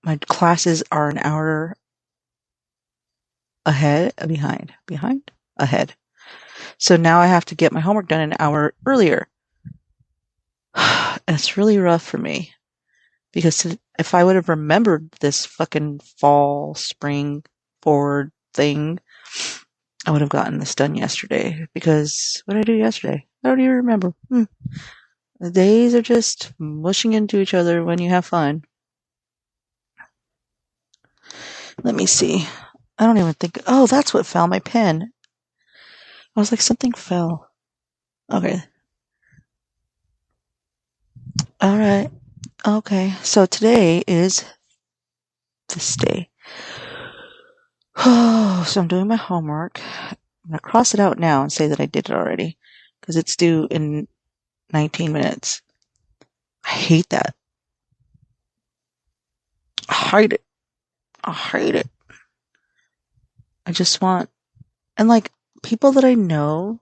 my classes are an hour ahead. So now I have to get my homework done an hour earlier. And it's really rough for me because if I would have remembered this fucking fall, spring forward thing, I would have gotten this done yesterday. Because what did I do yesterday? I don't even remember. The days are just mushing into each other when you have fun. Let me see. I don't even think. Oh, that's what fell. My pen. I was like, something fell. Okay. All right. Okay. So today is this day. Oh, so I'm doing my homework. I'm going to cross it out now and say that I did it already because it's due in 19 minutes. I hate that. I hate it. I hate it. I just want, and like people that I know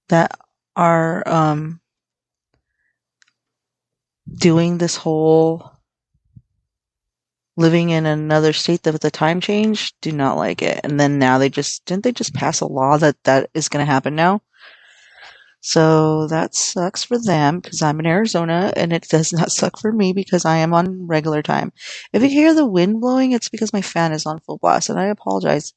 that are doing this whole living in another state that with the time change do not like it. And then now didn't they just pass a law that is going to happen now? So that sucks for them because I'm in Arizona and it does not suck for me because I am on regular time. If you hear the wind blowing, it's because my fan is on full blast and I apologize.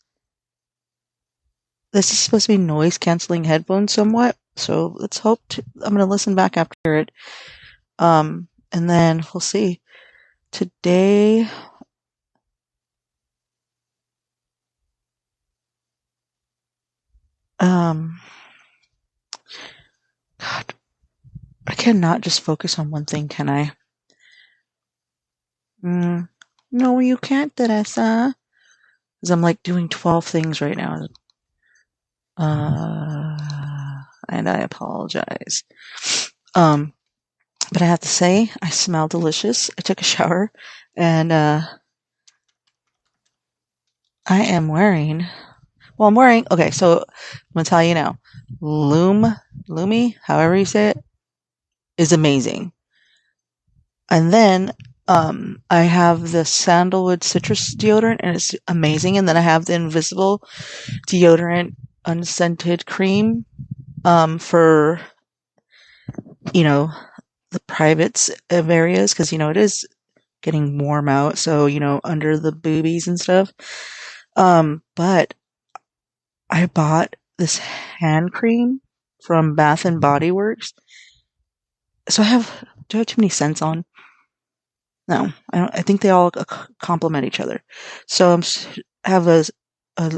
This is supposed to be noise canceling headphones somewhat. So let's hope I'm going to listen back after it. And then we'll see. Today, God, I cannot just focus on one thing, can I? No, you can't, Teresa. Because I'm like doing 12 things right now. And I apologize. But I have to say, I smell delicious. I took a shower and, I am wearing, okay, so I'm going to tell you now. Lumi, however you say it, is amazing. And then, I have the sandalwood citrus deodorant and it's amazing. And then I have the invisible deodorant unscented cream, for, the privates of areas. Cause, it is getting warm out. So, under the boobies and stuff. But I bought this hand cream from Bath and Body Works. So do I have too many scents on? No, I don't. I think they all complement each other. So I have a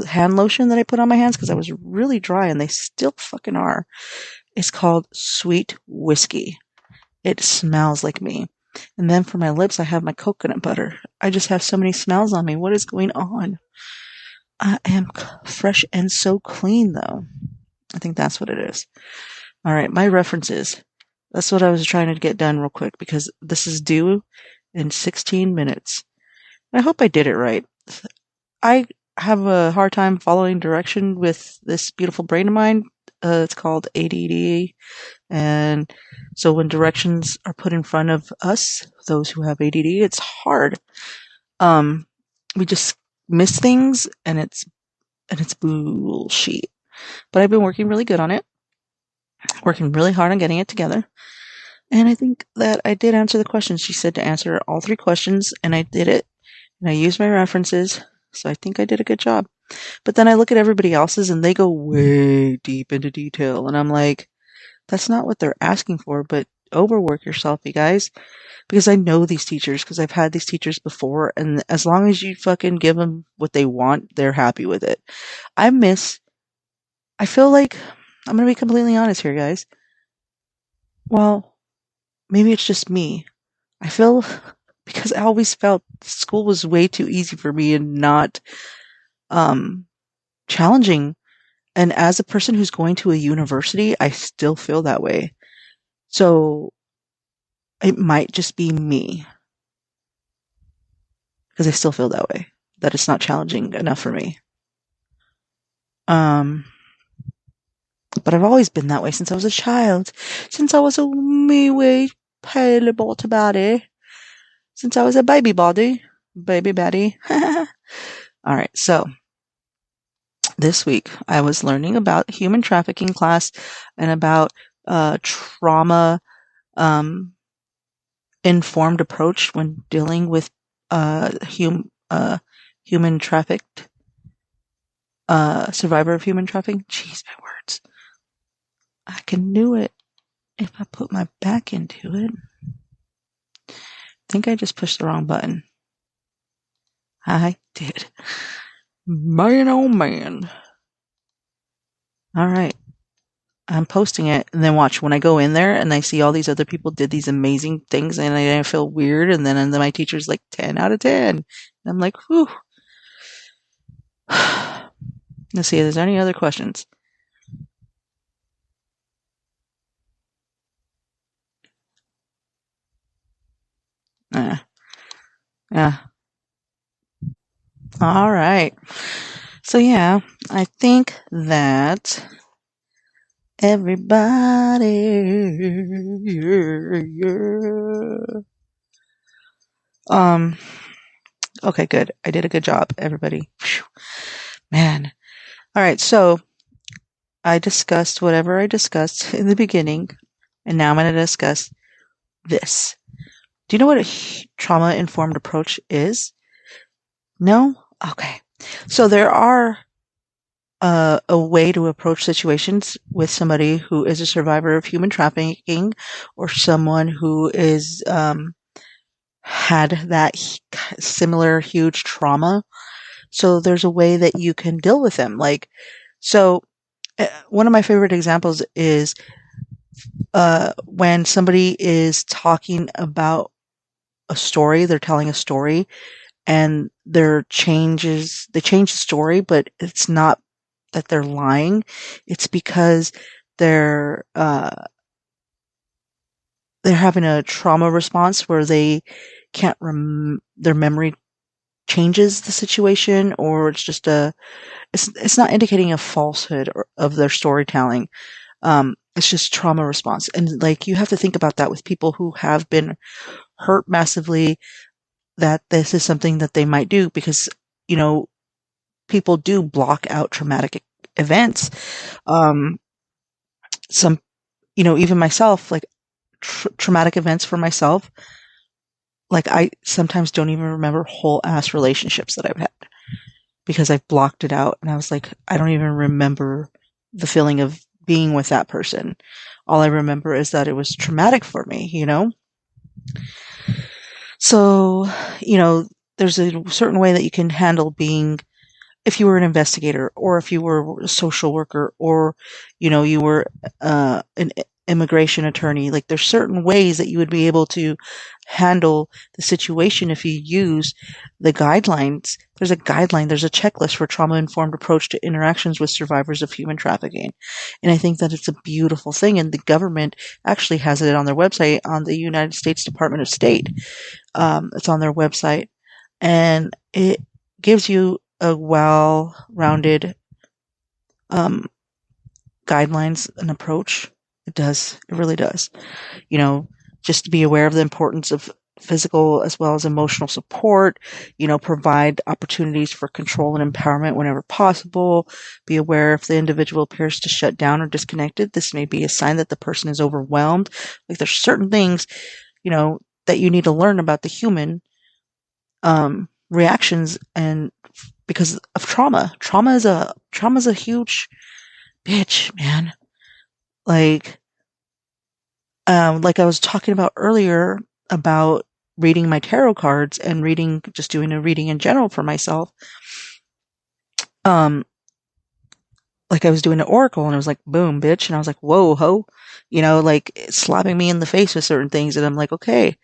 hand lotion that I put on my hands because I was really dry and they still fucking are. It's called Sweet Whiskey. It smells like me. And then for my lips, I have my coconut butter. I just have so many smells on me. What is going on? I am fresh and so clean, though. I think that's what it is. All right, my references. That's what I was trying to get done real quick because this is due in 16 minutes. I hope I did it right. I have a hard time following direction with this beautiful brain of mine. It's called ADD. And so when directions are put in front of us, those who have ADD, it's hard. We just miss things and it's bullshit. But I've been working really good on it. Working really hard on getting it together. And I think that I did answer the questions. She said to answer all 3 questions, and I did it. And I used my references, so I think I did a good job. But then I look at everybody else's, and they go way deep into detail. And I'm like, that's not what they're asking for, but overwork yourself, you guys. Because I know these teachers, because I've had these teachers before, and as long as you fucking give them what they want, they're happy with it. I feel like, I'm going to be completely honest here, guys. Well, maybe it's just me. I feel because I always felt school was way too easy for me and not challenging. And as a person who's going to a university, I still feel that way. So it might just be me because I still feel that way, that it's not challenging enough for me. But I've always been that way since I was a child, since I was a wee pale body. since I was a baby body. Baby baddie. All right, so this week I was learning about human trafficking class and about trauma um, informed approach when dealing with human trafficked survivor of human trafficking. Jeez, my words. I can do it if I put my back into it. I think I just pushed the wrong button. I did. Man, oh man. All right. I'm posting it, and then watch when I go in there and I see all these other people did these amazing things, and I feel weird, and then my teacher's like 10 out of 10. And I'm like, whew. Let's see, is there any other questions? Yeah. All right. So yeah, I think that everybody, okay, good. I did a good job, everybody. Whew. Man. All right. So I discussed whatever I discussed in the beginning, and now I'm going to discuss this. Do you know what a trauma-informed approach is? No? Okay. So there are a way to approach situations with somebody who is a survivor of human trafficking or someone who is had that similar huge trauma. So there's a way that you can deal with them. Like, so one of my favorite examples is when somebody is talking about a story, they're telling a story, and they change the story, but it's not that they're lying. It's because they're having a trauma response where they can't their memory changes the situation, or it's just it's not indicating a falsehood of their storytelling. It's just trauma response. And like, you have to think about that with people who have been hurt massively, that this is something that they might do, because, people do block out traumatic events. Some, even myself, like traumatic events for myself, like I sometimes don't even remember whole ass relationships that I've had because I've blocked it out. And I was like, I don't even remember the feeling of being with that person. All I remember is that it was traumatic for me, So, there's a certain way that you can handle being, if you were an investigator, or if you were a social worker, or, you were an immigration attorney. Like, there's certain ways that you would be able to handle the situation if you use the guidelines. There's a guideline, there's a checklist for trauma-informed approach to interactions with survivors of human trafficking. And I think that it's a beautiful thing, and the government actually has it on their website, on the United States Department of State. It's on their website, and it gives you a well-rounded guidelines and approach. It does. It really does. Just to be aware of the importance of physical as well as emotional support, provide opportunities for control and empowerment whenever possible. Be aware if the individual appears to shut down or disconnected. This may be a sign that the person is overwhelmed. Like, there's certain things, that you need to learn about the human reactions, and because of trauma. Trauma is a huge bitch, man. Like I was talking about earlier about reading my tarot cards and just doing a reading in general for myself. Like, I was doing an oracle, and I was like, boom, bitch. And I was like, whoa, ho, like slapping me in the face with certain things. And I'm like, okay,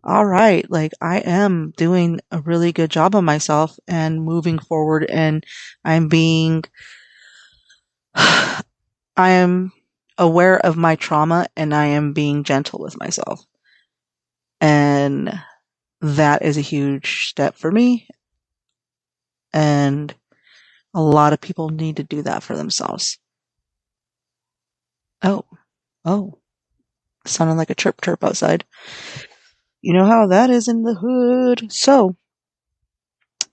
all right. Like, I am doing a really good job on myself and moving forward, and I'm being, I am aware of my trauma, and I am being gentle with myself. And that is a huge step for me. And a lot of people need to do that for themselves. Oh, sounded like a chirp outside. You know how that is in the hood. So,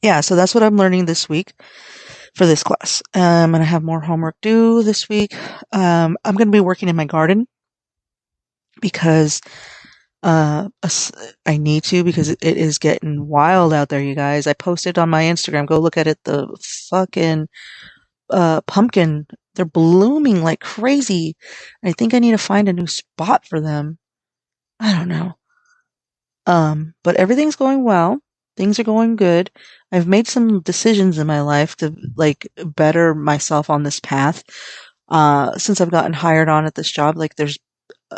yeah, so that's what I'm learning this week for this class. And I have more homework due this week. I'm going to be working in my garden because I need to, because it is getting wild out there, you guys. I posted on my Instagram. Go look at it. The fucking pumpkin. They're blooming like crazy. I think I need to find a new spot for them. I don't know. But everything's going well. Things are going good. I've made some decisions in my life to like better myself on this path. Since I've gotten hired on at this job, like there's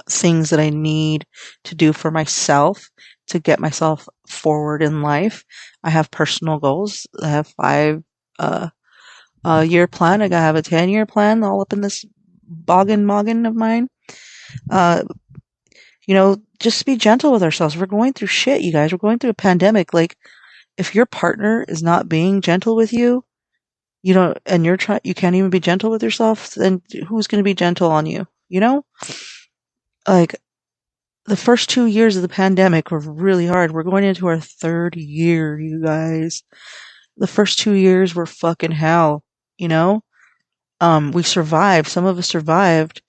things that I need to do for myself to get myself forward in life. I have personal goals. I have 5 year plan. I have a 10-year plan all up in this boggin of mine. Uh, just be gentle with ourselves. We're going through shit, you guys. We're going through a pandemic. Like, if your partner is not being gentle with you, and you can't even be gentle with yourself, then who's going to be gentle on you? Like, the first 2 years of the pandemic were really hard. We're going into our third year, you guys. The first 2 years were fucking hell, you know? We survived. Some of us survived,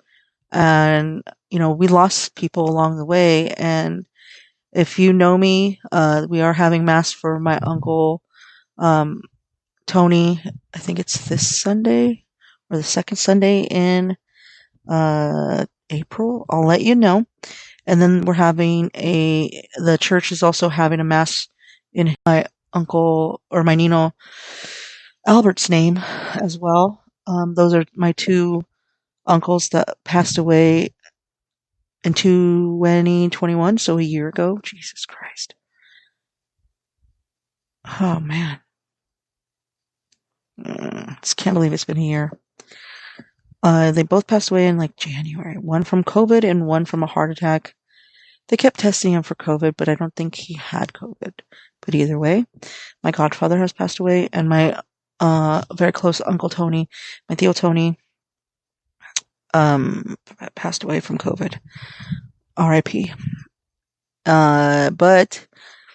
and, we lost people along the way. And if you know me, we are having mass for my uncle, um, Tony. I think it's this Sunday or the second Sunday in April. I'll let you know. And then the church is also having a mass in my uncle, or my Nino Albert's name as well. Those are my two uncles that passed away in 2021, so a year ago. Jesus Christ. Oh, man. Just can't believe it's been a year. They both passed away in like January. One from COVID and one from a heart attack. They kept testing him for COVID, but I don't think he had COVID. But either way, my godfather has passed away, and my very close uncle Tony, my Theo Tony, passed away from COVID. R.I.P. But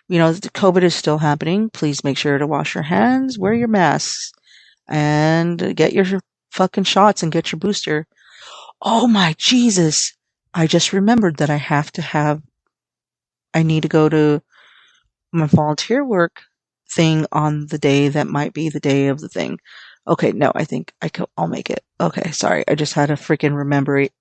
the COVID is still happening. Please make sure to wash your hands, wear your masks, and get your fucking shots and get your booster. Oh my Jesus! I just remembered that I need to go to my volunteer work thing on the day that might be the day of the thing. Okay, no, I think I'll make it. Okay, sorry, I just had a freaking memory.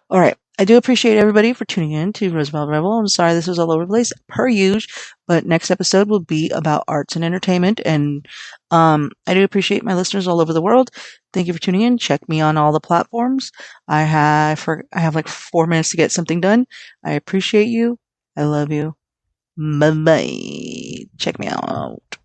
All right. I do appreciate everybody for tuning in to Roosevelt Rebel. I'm sorry this was all over the place, per usual, but next episode will be about arts and entertainment. And I do appreciate my listeners all over the world. Thank you for tuning in. Check me on all the platforms. I have like 4 minutes to get something done. I appreciate you. I love you. Bye bye. Check me out.